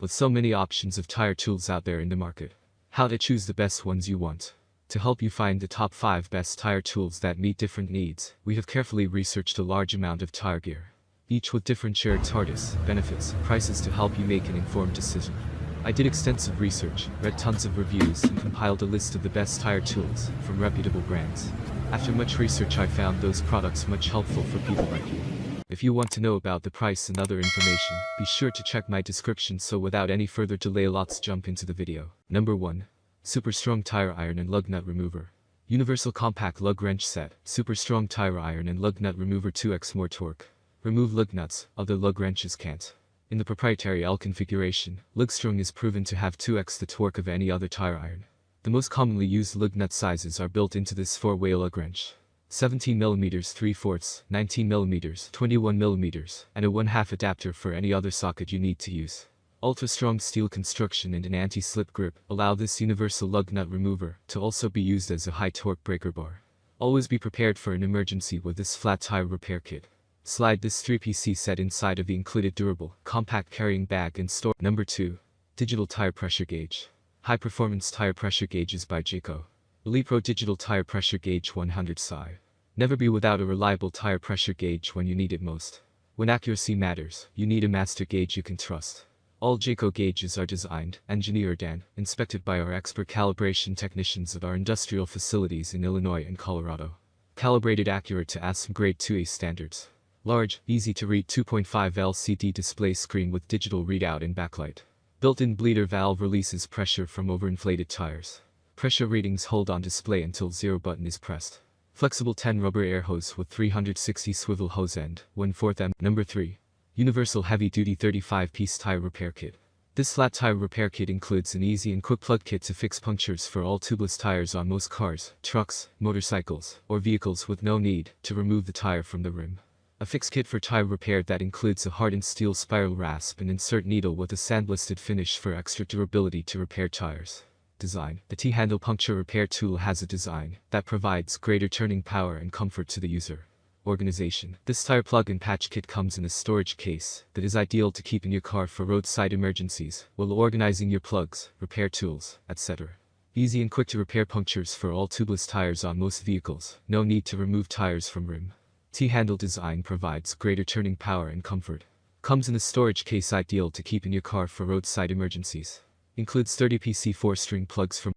With so many options of tire tools out there in the market, how to choose the best ones you want. To help you find the top 5 best tire tools that meet different needs, we have carefully researched a large amount of tire gear, each with different shared targets, benefits, prices to help you make an informed decision. I did extensive research, read tons of reviews, and compiled a list of the best tire tools from reputable brands. After much research, I found those products much helpful for people like you. If you want to know about the price and other information, be sure to check my description. So without any further delay, let's jump into the video. Number 1. Super Strong Tire Iron and Lug Nut Remover. Universal Compact Lug Wrench Set. Super Strong Tire Iron and Lug Nut Remover, 2x more torque. Remove lug nuts, other lug wrenches can't. In the proprietary L configuration, Lugstrong is proven to have 2x the torque of any other tire iron. The most commonly used lug nut sizes are built into this 4-way lug wrench: 17mm 3/4, 19mm, 21mm, and a 1/2 adapter for any other socket you need to use. Ultra-strong steel construction and an anti-slip grip allow this universal lug nut remover to also be used as a high-torque breaker bar. Always be prepared for an emergency with this flat tire repair kit. Slide this 3PC set inside of the included durable, compact carrying bag and store. Number 2. Digital Tire Pressure Gauge. High Performance Tire Pressure Gauges by Jayco. Elite Pro Digital Tire Pressure Gauge 100 SI. Never be without a reliable tire pressure gauge when you need it most. When accuracy matters, you need a master gauge you can trust. All Jayco gauges are designed, engineered and inspected by our expert calibration technicians at our industrial facilities in Illinois and Colorado. Calibrated accurate to ASM Grade 2A standards. Large, easy to read 2.5 LCD display screen with digital readout and backlight. Built-in bleeder valve releases pressure from overinflated tires. Pressure readings hold on display until 0 button is pressed. Flexible 10 rubber air hose with 360 swivel hose end, 1/4 M. Number 3. Universal Heavy Duty 35-piece Tire Repair Kit. This flat tire repair kit includes an easy and quick plug kit to fix punctures for all tubeless tires on most cars, trucks, motorcycles, or vehicles with no need to remove the tire from the rim. A fix kit for tire repair that includes a hardened steel spiral rasp and insert needle with a sandblasted finish for extra durability to repair tires. Design. The T-handle puncture repair tool has a design that provides greater turning power and comfort to the user. Organization. This tire plug and patch kit comes in a storage case that is ideal to keep in your car for roadside emergencies while organizing your plugs, repair tools, etc. Easy and quick to repair punctures for all tubeless tires on most vehicles. No need to remove tires from rim. T-handle design provides greater turning power and comfort. Comes in a storage case ideal to keep in your car for roadside emergencies. Includes 30 PC 4-string plugs from.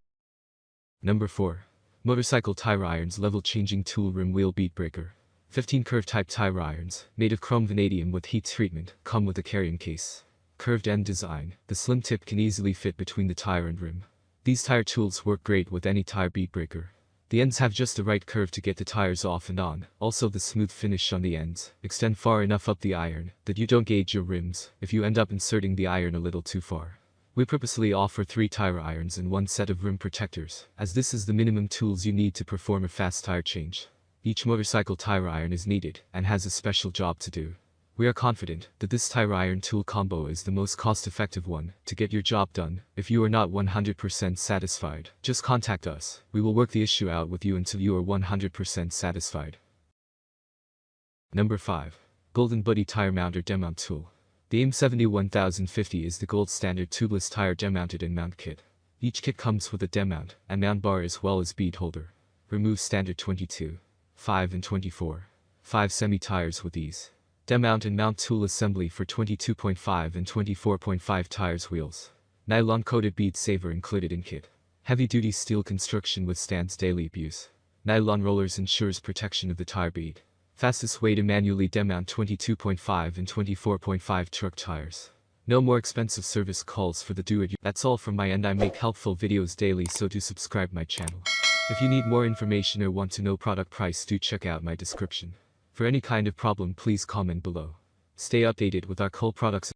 Number 4. Motorcycle Tire Irons Level Changing Tool Rim Wheel Bead Breaker. 15 curved type tire irons, made of chrome vanadium with heat treatment, come with a carrying case. Curved end design, the slim tip can easily fit between the tire and rim. These tire tools work great with any tire bead breaker. The ends have just the right curve to get the tires off and on. Also, the smooth finish on the ends extend far enough up the iron that you don't gauge your rims if you end up inserting the iron a little too far. We purposely offer 3 tire irons and 1 set of rim protectors, as this is the minimum tools you need to perform a fast tire change. Each motorcycle tire iron is needed and has a special job to do. We are confident that this tire iron tool combo is the most cost-effective one to get your job done. If you are not 100% satisfied, just contact us. We will work the issue out with you until you are 100% satisfied. Number 5. Golden Buddy Tire Mounter Demount Tool. The AIM 71050 is the gold standard tubeless tire demounted and mount kit. Each kit comes with a demount and mount bar as well as bead holder. Remove standard 22, 5 and 24, 5 semi-tires with ease. Demount and mount tool assembly for 22.5 and 24.5 tires wheels. Nylon-coated bead saver included in kit. Heavy-duty steel construction withstands daily abuse. Nylon rollers ensures protection of the tire bead. Fastest way to manually demount 22.5 and 24.5 truck tires. No more expensive service calls for the do-it-yourself. That's all from my end. I make helpful videos daily, so do subscribe my channel. If you need more information or want to know product price, do check out my description. For any kind of problem, please comment below. Stay updated with our cool products.